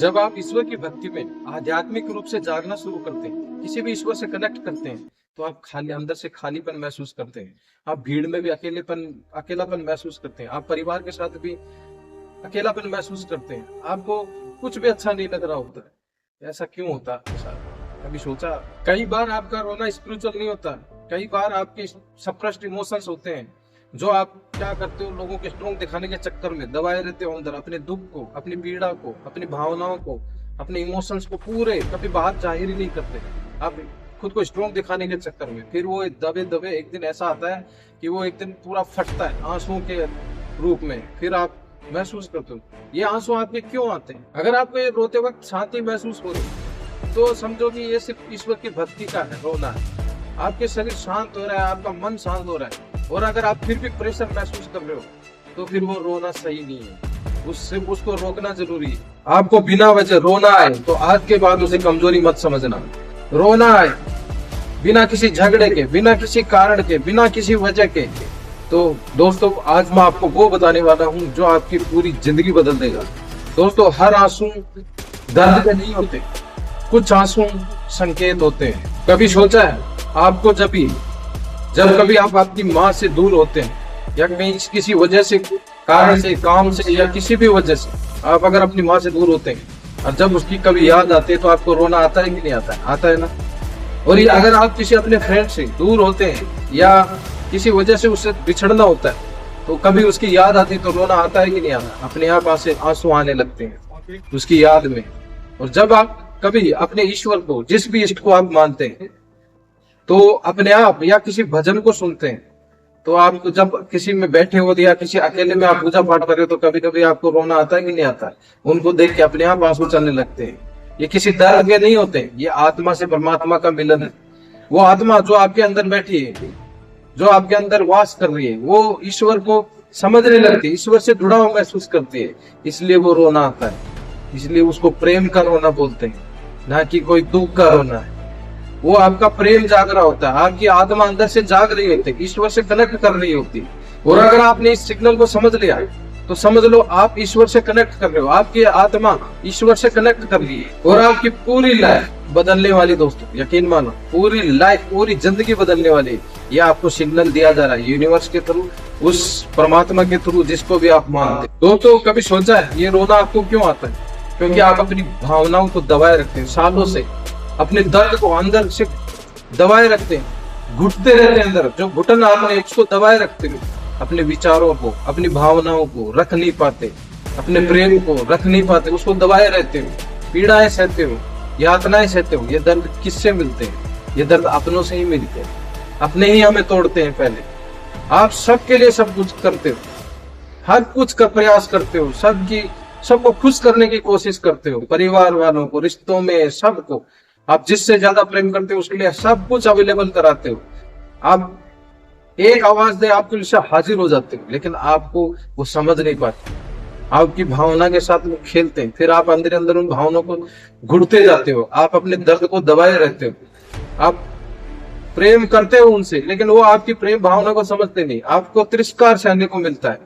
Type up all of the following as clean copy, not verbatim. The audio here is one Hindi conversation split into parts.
जब आप ईश्वर की भक्ति में आध्यात्मिक रूप से जागना शुरू करते हैं, किसी भी ईश्वर से कनेक्ट करते हैं, तो आप खाली अंदर से खालीपन महसूस करते हैं। आप भीड़ में भी अकेलापन महसूस करते हैं। आप परिवार के साथ भी अकेलापन महसूस करते हैं। आपको कुछ भी अच्छा नहीं लग रहा होता है। ऐसा क्यों होता है ऐसा? कभी सोचा? कई बार आपका रोना स्पिरिचुअल नहीं होता। कई बार आपके सप्रेस्ड इमोशंस होते हैं, जो आप क्या करते हो, लोगों के स्ट्रॉन्ग दिखाने के चक्कर में दबाए रहते हो अंदर, अपने दुख को, अपनी पीड़ा को, अपनी भावनाओं को, अपने इमोशंस को पूरे कभी बाहर जाहिर ही नहीं करते। आप खुद को स्ट्रॉन्ग दिखाने के चक्कर में फिर वो दबे दबे एक दिन ऐसा आता है कि वो एक दिन पूरा फटता है आंसुओं के रूप में। फिर आप महसूस करते हो ये आंसू आपके क्यों आते हैं। अगर आपको ये रोते वक्त शांति महसूस हो रही है, तो समझो कि ये सिर्फ ईश्वर की भक्ति का है रोना है। आपके शरीर शांत हो रहा है, आपका मन शांत हो रहा है। और अगर आप फिर भी प्रेशर महसूस कर रहे हो, तो फिर वो रोना सही नहीं है। उसको रोकना जरूरी है। आपको बिना वजह रोना है तो आज के बाद उसे कमजोरी मत समझना। रोना है बिना किसी झगड़े के, बिना किसी कारण के, बिना किसी वजह के, तो दोस्तों आज मैं आपको वो बताने वाला हूँ जो आपकी पूरी जिंदगी बदल देगा। दोस्तों, हर आंसू दर्द के नहीं होते, कुछ आंसू संकेत होते हैं। कभी सोचा है आपको, जब कभी आप अपनी माँ से दूर होते हैं, या कहीं किसी वजह से, कारण से, काम से, या किसी भी वजह से आप अगर अपनी माँ से दूर होते हैं, और जब उसकी कभी याद आती है, तो आपको रोना आता है कि नहीं आता है? आता है ना। और ये अगर आप किसी अपने फ्रेंड से दूर होते हैं, या किसी वजह से उससे बिछड़ना होता है, तो कभी उसकी याद आती है तो रोना आता है कि नहीं आता? अपने आप आंसू आने लगते हैं उसकी याद में। और जब आप कभी अपने ईश्वर को, जिस भी इष्ट को आप मानते हैं, तो अपने आप या किसी भजन को सुनते हैं, तो आप जब किसी में बैठे हो या किसी अकेले में आप पूजा पाठ कर रहे हो, तो कभी कभी आपको रोना आता है कि नहीं आता है? उनको देख के अपने आप आंसू चलने लगते हैं। ये किसी दर्द के नहीं होते, ये आत्मा से परमात्मा का मिलन है। वो आत्मा जो आपके अंदर बैठी है, जो आपके अंदर वास कर रही है, वो ईश्वर को समझने लगती है, ईश्वर से जुड़ा हुआ महसूस करती है, इसलिए वो रोना आता है। इसलिए उसको प्रेम का रोना बोलते हैं, ना कि कोई दुख का रोना है। वो आपका प्रेम जाग रहा होता है, आपकी आत्मा अंदर से जाग रही होती है, ईश्वर से कनेक्ट कर रही होती है। और अगर आपने इस सिग्नल को समझ लिया, तो समझ लो आप ईश्वर से कनेक्ट कर रहे हो, आपकी आत्मा ईश्वर से कनेक्ट कर रही है, और आपकी पूरी लाइफ बदलने वाली। दोस्तों यकीन मानो, पूरी लाइफ, पूरी जिंदगी बदलने वाली। ये आपको सिग्नल दिया जा रहा है यूनिवर्स के थ्रू, उस परमात्मा के थ्रू, जिसको भी आप मानते हैं। दोस्तों कभी सोचा है ये रोना आपको क्यों आता है? क्योंकि आप अपनी भावनाओं को दबाए रखते हैं सालों से, अपने दर्द को अंदर से दबाए रखते हैं, घुटते रहते हैं अंदर। जो घुटन आपने उसको दबाए रखते हो, अपने विचारों को, अपनी भावनाओं को रख नहीं पाते, अपने प्रेम को रख नहीं पाते, उसको दबाए रहते हो, पीड़ाएं सहते हो, यातनाएं सहते हो। ये दर्द किससे मिलते हैं? ये दर्द अपनों से ही मिलते हैं। अपने ही हमें तोड़ते हैं पहले। आप सबके लिए सब कुछ करते हो, हर कुछ का प्रयास करते हो, सबको खुश करने की कोशिश करते हो, परिवार वालों को, रिश्तों में, सबको। आप जिससे ज्यादा प्रेम करते हो उसके लिए सब कुछ अवेलेबल कराते हो। आप एक आवाज दे आपके लिए हाजिर हो जाते हो, लेकिन आपको वो समझ नहीं पाते। आपकी भावना के साथ वो खेलते हैं, फिर आप अंदर अंदर उन भावनाओं को घुटते जाते हो। आप अपने दर्द को दबाए रहते हो। आप प्रेम करते हो उनसे, लेकिन वो आपकी प्रेम भावना को समझते नहीं। आपको तिरस्कार सहने को मिलता है,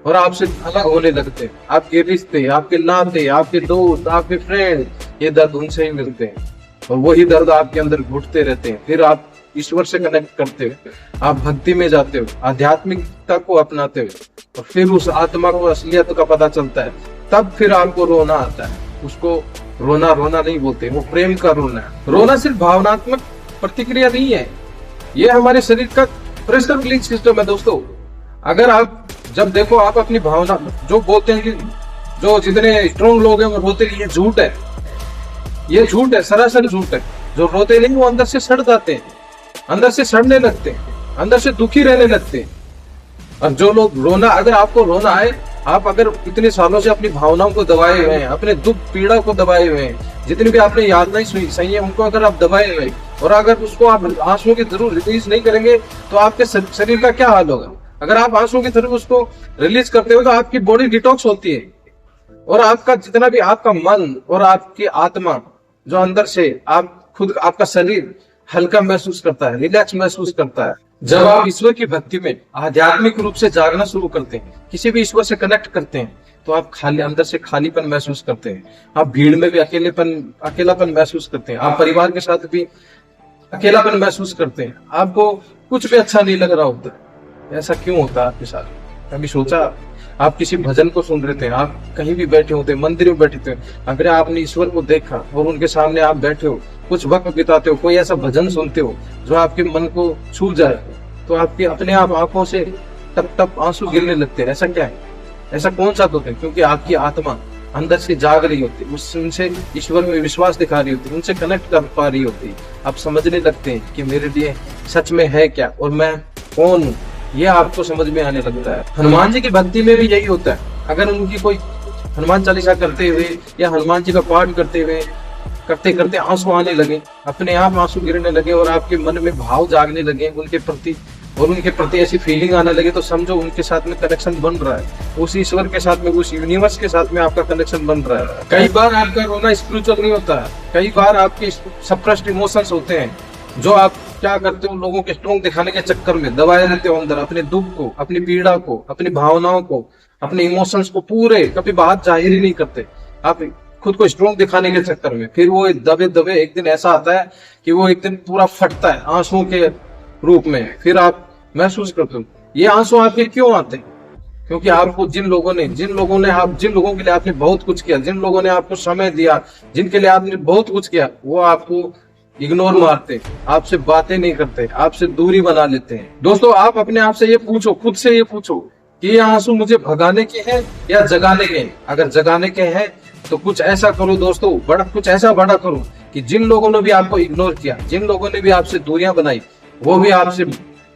और आपसे अलग होने लगते हैं। आपके रिश्ते, आपके नाते, आपके दोस्त, आपके फ्रेंड, ये दर्द उनसे ही मिलते हैं, और वही दर्द आपके अंदर घुटते रहते हैं। फिर आप ईश्वर से कनेक्ट करते हो, आप भक्ति में जाते हो, आध्यात्मिकता को अपनाते हो, और फिर उस आत्मा को असलियत का पता चलता है। तब फिर आपको रोना आता है। उसको रोना नहीं बोलते, वो प्रेम का रोना है। रोना सिर्फ भावनात्मक प्रतिक्रिया नहीं है, ये हमारे शरीर का प्रेशर रिलीज सिस्टम है। दोस्तों अगर आप जब देखो, आप अपनी भावना, जो बोलते हैं कि जो जितने स्ट्रॉन्ग लोग हैं वो रोते नहीं, ये झूठ है। ये झूठ है, सरासर झूठ है। जो रोते नहीं वो अंदर से सड़ जाते हैं, अंदर से सड़ने लगते हैं, अंदर से दुखी रहने लगते हैं। और जो लोग रोना, अगर आपको रोना आए, आप अगर इतने सालों से अपनी भावनाओं को दबाए हुए हैं, अपने दुख पीड़ा को दबाए हुए हैं, जितनी भी आपने याद नहीं सही है उनको अगर आप दबाए हुए, और अगर उसको आप आंसुओं के थ्रू रिलीज नहीं करेंगे, तो आपके शरीर का क्या हाल होगा? अगर आप आंसुओं के थ्रू उसको रिलीज करते हो, तो आपकी बॉडी डिटॉक्स होती है, और आपका जितना भी आपका मन और आपकी आत्मा, जो अंदर से आप खुद, आपका शरीर हल्का महसूस करता है, रिलैक्स महसूस करता है। जब आप ईश्वर की भक्ति में आध्यात्मिक रूप से जागना शुरू करते हैं, किसी भी ईश्वर से कनेक्ट करते हैं, तो आप खाली अंदर से खालीपन महसूस करते हैं। आप भीड़ में भी अकेलापन महसूस करते हैं। आप परिवार के साथ भी अकेलापन महसूस करते हैं। आपको कुछ भी अच्छा नहीं लग रहा होता। ऐसा क्यों होता है आपके साथ? कभी सोचा? आप किसी भजन को सुन रहे थे, आप कहीं भी बैठे होते, मंदिर में बैठे थे, अगर आपने ईश्वर को देखा और उनके सामने आप बैठे हो, कुछ वक्त बिताते हो, कोई ऐसा भजन सुनते हो जो आपके मन को छू जाए, तो आपके अपने आप आंखों से टप टप आंसू गिरने लगते हैं। ऐसा क्या है? ऐसा कौन सा दुख है? क्योंकि आपकी आत्मा अंदर से जाग रही होती है, उनसे ईश्वर में विश्वास दिखा रही होती है, उनसे कनेक्ट कर पा रही होती है। आप समझने लगते हैं कि मेरे लिए सच में है क्या और मैं कौन हूँ, ये आपको समझ में आने लगता है। हनुमान जी की भक्ति में भी यही होता है। अगर उनकी कोई हनुमान चालीसा करते हुए या हनुमान जी का पाठ करते हुए करते करते आंसू आने लगे, अपने आप आंसू गिरने लगे और आपके मन में भाव जागने लगे उनके प्रति, और उनके प्रति ऐसी फीलिंग आने लगे, तो समझो उनके साथ में कनेक्शन बन रहा है। उस ईश्वर के साथ में, उस यूनिवर्स के साथ में आपका कनेक्शन बन रहा है। कई बार आपका रोना स्पिरिचुअल नहीं होता है, कई बार आपके सप्रेस्ड इमोशंस होते हैं जो आप क्या करते हो, लोगों के स्ट्रॉन्ग दिखाने के चक्कर में दबाए रहते हो अंदर, अपने दुख को, अपनी पीड़ा को, अपनी भावनाओं को, अपने इमोशंस को पूरे कभी बात जाहिर ही नहीं करते। आप खुद को स्ट्रॉन्ग दिखाने के चक्कर में फिर वो दबे दबे एक दिन ऐसा आता है कि वो एक दिन पूरा फटता है आंसुओं के रूप में। फिर आप महसूस करते हो ये आंसू आपके क्यों आते हैं? क्योंकि आपको जिन लोगों के लिए आपने बहुत कुछ किया, जिन लोगों ने आपको समय दिया, जिनके लिए आपने बहुत कुछ किया, वो आपको इग्नोर मारते, आपसे बातें नहीं करते, आपसे दूरी बना लेते हैं। दोस्तों, आप अपने आप से ये पूछो, खुद से ये पूछो कि ये आंसू मुझे भगाने के हैं या जगाने के हैं? अगर जगाने के हैं तो कुछ ऐसा करो दोस्तों, कुछ ऐसा बड़ा करो कि जिन लोगों ने भी आपको इग्नोर किया, जिन लोगों ने भी आपसे दूरियां बनाई, वो भी आपसे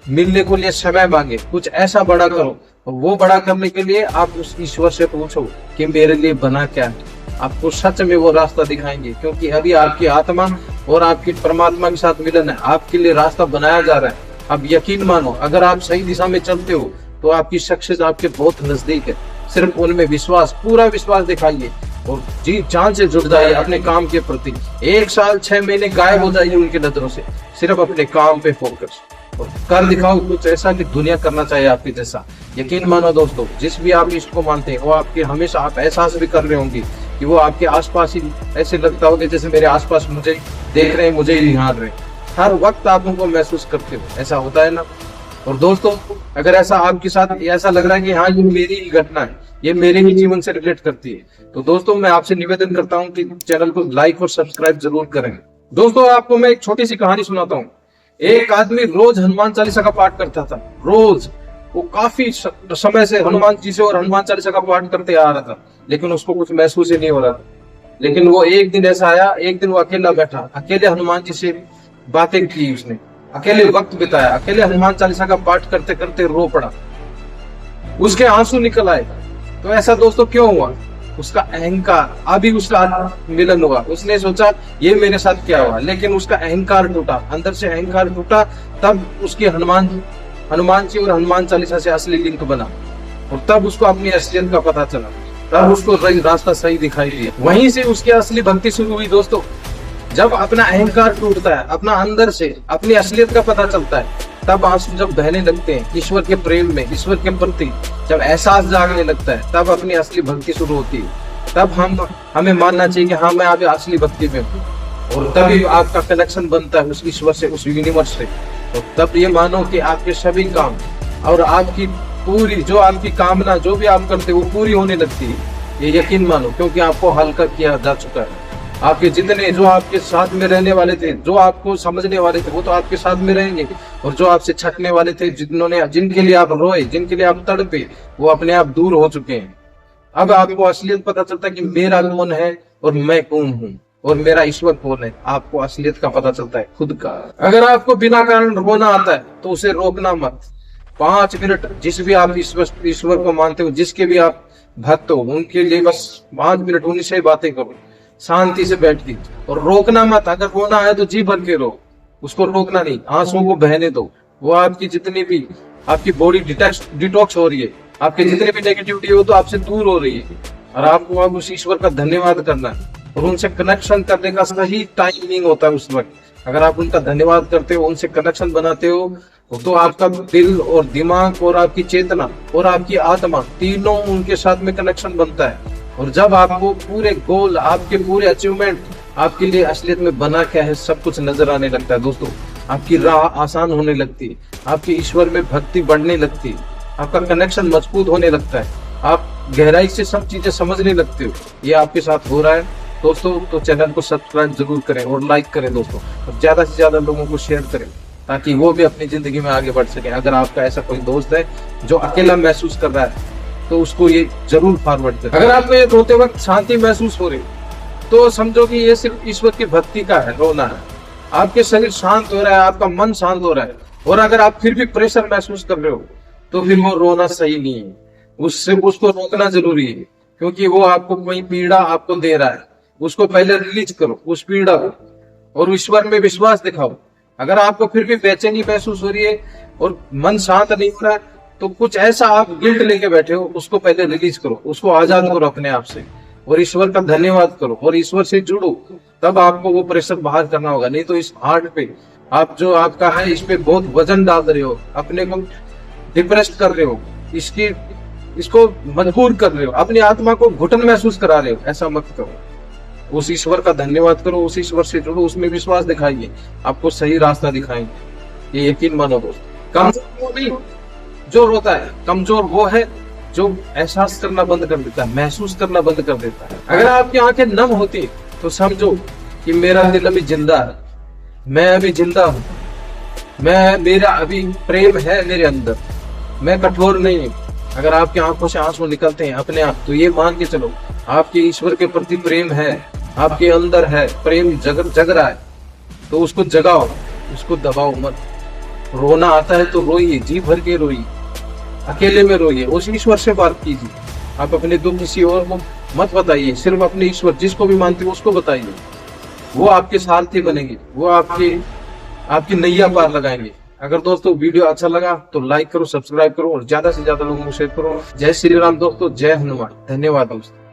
मिलने को लिए समय मांगे। कुछ ऐसा बड़ा करो, और वो बड़ा करने के लिए आप उस ईश्वर से पूछो कि मेरे लिए बना क्या है। आपको सच में वो रास्ता दिखाएंगे, क्योंकि अभी आपकी आत्मा और आपकी परमात्मा के साथ मिलन है, आपके लिए रास्ता बनाया जा रहा है। अब यकीन मानो, अगर आप सही दिशा में चलते हो तो आपकी सक्सेस आपके बहुत नजदीक है। सिर्फ उनमें विश्वास, पूरा विश्वास दिखाइए और जी जान से जुड़ जाइए अपने काम के प्रति। 1 साल 6 महीने गायब हो जाइए उनकी नजरों से, सिर्फ अपने काम पे फोकस और कर दिखाओ कुछ ऐसा कि दुनिया करना चाहिए आपके जैसा। यकीन मानो दोस्तों, जिस भी आप इसको मानते हैं वो आपके हमेशा आप एहसास भी कर रहे होंगे कि वो आपके आसपास ही ऐसे लगता होगा जैसे मेरे आसपास मुझे देख रहे हैं, मुझे ही निहार रहे हैं। हर वक्त आप उनको महसूस करते हो, ऐसा होता है ना? और दोस्तों, अगर ऐसा आपके साथ ऐसा लग रहा है कि हाँ ये मेरी ही घटना है, ये मेरे ही जीवन से रिलेट करती है, तो दोस्तों मैं आपसे निवेदन करता हूँ कि चैनल को लाइक और सब्सक्राइब जरूर करें। दोस्तों, आपको मैं एक छोटी सी कहानी सुनाता हूँ। एक आदमी रोज हनुमान चालीसा का पाठ करता था, रोज। वो काफी समय से हनुमान जी से और हनुमान चालीसा का पाठ करते आ रहा था, लेकिन उसको कुछ महसूस ही नहीं हो रहा था। लेकिन वो एक दिन ऐसा आया, एक दिन वो अकेला बैठा, अकेले हनुमान जी से बातें की उसने, अकेले वक्त बिताया, अकेले हनुमान चालीसा का पाठ करते करते रो पड़ा, उसके आंसू निकल आए। तो ऐसा दोस्तों क्यों हुआ? उसका अहंकार, अभी उसका मिलन हुआ, उसने सोचा ये मेरे साथ क्या हुआ, लेकिन उसका अहंकार टूटा, अंदर से अहंकार टूटा। तब उसकी हनुमान जी और हनुमान चालीसा से असली लिंक बना, और तब उसको अपनी असलियत का पता चला, तब उसको रास्ता सही दिखाई दिया। वहीं से उसकी असली भक्ति शुरू हुई दोस्तों। जब अपना अहंकार टूटता है, अपना अंदर से अपनी असलियत का पता चलता है, तब आंसू जब बहने लगते हैं ईश्वर के प्रेम में, ईश्वर के प्रति जब एहसास जागने लगता है, तब अपनी असली भक्ति शुरू होती है। तब हमें मानना चाहिए कि हाँ मैं अभी असली भक्ति में हूँ, और तभी आपका कनेक्शन बनता है उस ईश्वर से, उस यूनिवर्स से। तो तब ये मानो कि आपके सभी काम और आपकी पूरी जो आपकी कामना जो भी आप करते हो वो पूरी होने लगती है। ये यकीन मानो, क्योंकि आपको हल्का किया जा चुका है। आपके जितने जो आपके साथ में रहने वाले थे, जो आपको समझने वाले थे, वो तो आपके साथ में रहेंगे, और जो आपसे छटने वाले थे, जिनके लिए आप रोए, जिनके लिए आप तड़पे, वो अपने आप दूर हो चुके हैं। अब आपको असलियत पता चलता है कि मेरा कौन है और मैं कौन हूँ, और मेरा ईश्वर कौन है। आपको असलियत का पता चलता है खुद का। अगर आपको बिना कारण रोना आता है तो उसे रोकना मत। 5 मिनट जिस भी आप ईश्वर को मानते हो, जिसके भी आप भक्त हो, उनके लिए बस 5 मिनट उनसे बातें करो, शांति से बैठ के, और रोकना मत। अगर रोना है तो जी भर के रो, उसको रोकना नहीं, आंसुओं को बहने दो। वो आपकी जितनी भी आपकी बॉडी डिटॉक्स हो रही है, आपके जितने भी नेगेटिविटी हो तो आपसे दूर हो रही है, और आपको अब उस ईश्वर का धन्यवाद करना है और उनसे कनेक्शन करने का सही टाइमिंग होता है उस वक्त। अगर आप उनका धन्यवाद करते हो, उनसे कनेक्शन बनाते हो, तो आपका दिल और दिमाग और आपकी चेतना और आपकी आत्मा तीनों उनके साथ में कनेक्शन बनता है। और जब आपको पूरे गोल, आपके पूरे अचीवमेंट आपके लिए असलियत में बना क्या है सब कुछ नजर आने लगता है दोस्तों, आपकी राह आसान होने लगती है, आपकी ईश्वर में भक्ति बढ़ने लगती है, आपका कनेक्शन मजबूत होने लगता है, आप गहराई से सब चीजें समझने लगते हो। ये आपके साथ हो रहा है दोस्तों, तो चैनल को सब्सक्राइब जरूर करें और लाइक करें दोस्तों, और ज्यादा से ज्यादा लोगों को शेयर करें ताकि वो भी अपनी जिंदगी में आगे बढ़ सके। अगर आपका ऐसा कोई दोस्त है जो अकेला महसूस कर रहा है तो उसको ये जरूर फॉरवर्ड करें। अगर आपको ये रोते वक्त शांति महसूस हो रही तो समझो कि ये सिर्फ ईश्वर की भक्ति का है, रोना है। आपके शरीर शांत हो रहा है, आपका मन शांत हो रहा है, और अगर आप फिर भी प्रेशर महसूस कर रहे हो तो फिर वो रोना सही नहीं है, उसको रोकना जरूरी है, क्योंकि वो आपको कोई पीड़ा आपको दे रहा है। उसको पहले रिलीज करो उस पीड़ा को, और ईश्वर में विश्वास दिखाओ। अगर आपको फिर भी बेचैनी महसूस हो रही है और मन शांत नहीं हो रहा है तो कुछ ऐसा आप गिल्ट लेके बैठे हो, उसको पहले रिलीज करो, उसको आजाद करो अपने आप से, और ईश्वर का धन्यवाद करो और ईश्वर से जुड़ो। तब आपको वो प्रेशर बाहर करना होगा, नहीं तो इस हार्ट पे आप जो आपका है इस पे बहुत वजन डाल रहे हो, अपने को डिप्रेस कर रहे हो, इसको मजबूर कर रहे हो, अपनी आत्मा को घुटन महसूस करा रहे हो। ऐसा मत करो, उस ईश्वर का धन्यवाद करो, उस ईश्वर से जुड़ो, उसमें विश्वास दिखाइए, आपको सही रास्ता दिखाएंगे, ये यकीन मानो दोस्त। कमजोर वो नहीं जो रोता है, कमजोर वो है जो एहसास करना बंद कर देता है, महसूस करना बंद कर देता है। अगर आपकी आंखें नम होती तो समझो कि मेरा दिल अभी जिंदा है, मैं अभी जिंदा हूँ, मेरा अभी प्रेम है मेरे अंदर, मैं कठोर नहीं हूँ। अगर आपकी आंखों से आंसू निकलते हैं अपने आप, तो ये मान के चलो आपके ईश्वर के प्रति प्रेम है, आपके अंदर है प्रेम, जग रहा है, तो उसको जगाओ, उसको दबाओ मत। रोना आता है तो रोइए, जी भर के रोइए, अकेले में रोइए, उस ईश्वर से बात कीजिए। आप अपने दुख किसी और को मत बताइए, सिर्फ अपने ईश्वर जिसको भी मानते हो उसको बताइए, वो आपके सारथी बनेंगे, वो आपकी नैया पार लगाएंगे। अगर दोस्तों वीडियो अच्छा लगा तो लाइक करो, सब्सक्राइब करो और ज्यादा से ज्यादा लोगों को शेयर करो। जय श्री राम दोस्तों, जय हनुमान। धन्यवाद दोस्तों।